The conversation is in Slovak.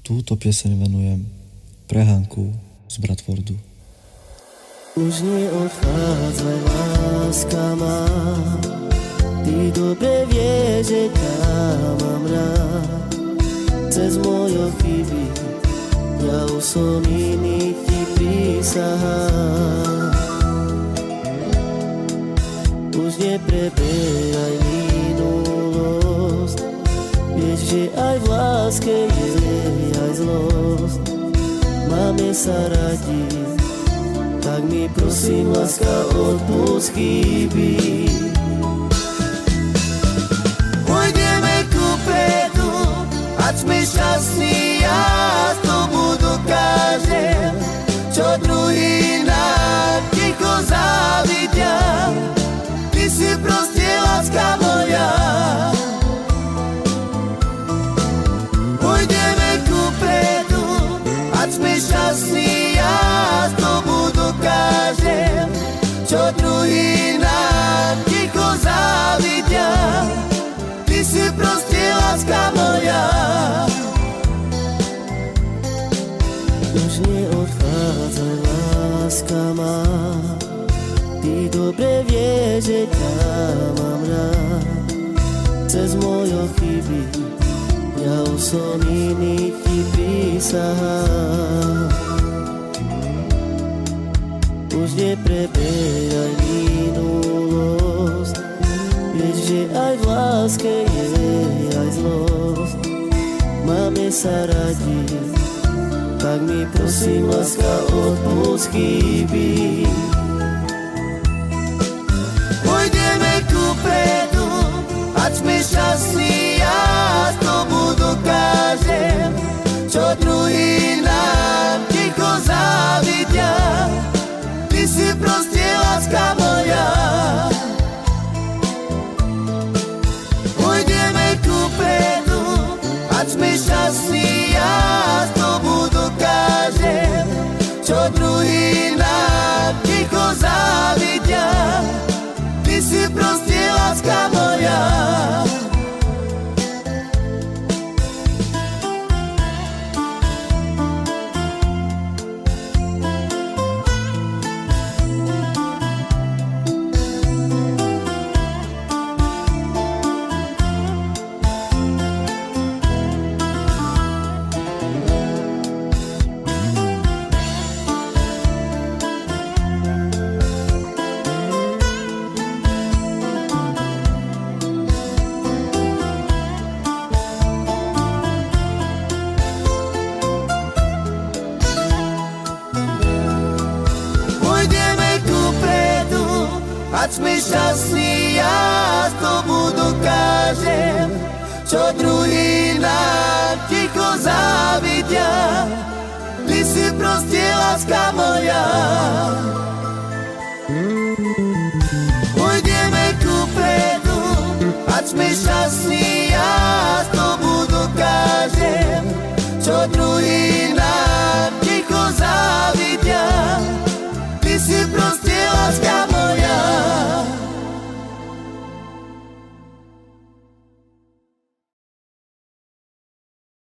Túto pieseň venujem pre Hanku z Bradfordu. Už neodchádzaj, láska má, ty dobre vieš, že ťa mám rád. Cez moje chyby ja už som iný ti prisahám. Už nepreberaj minulosť, vieš, že aj v láske je aj zlosť. Máme sa radi, tak mi prosím, láska, odpusť chyby. Pôjdeme kupredu, ať sme šťastní, ja tomu dokážem, čo druhý nám ticho závidia. Ty si proste láska moja. Pôjdeme kupredu, ať sme šťastní, ja tomu dokážem, čo druhý nám ticho závidia. Ty si proste láska moja. Už neodchádzaj, láska má, ty dobre vieš, že ťa mám rád. Cez moje chyby ja už som iný ti prisahám. Už nepreberaj minulosť, vieš, že aj v láske je aj zlosť. Máme sa radi, tak mi prosím, láska, odpusť chyby. Pôjdeme kupredu, ať sme šťastní, ja tomu dokážem, čo druhý nám ticho závidia. Ty si proste láska moja. Pôjdeme kupredu, ať sme šťastní, ja tomu dokážem, čo druhý nám ticho závidia. Ty si proste láska moja. Ať sme šťastní, ja tomu dokážem, čo druhý nám ticho závidia. Ty si proste láska moja. Pôjdeme kupredu, ať sme šťastní, ja tomu dokážem, čo druhý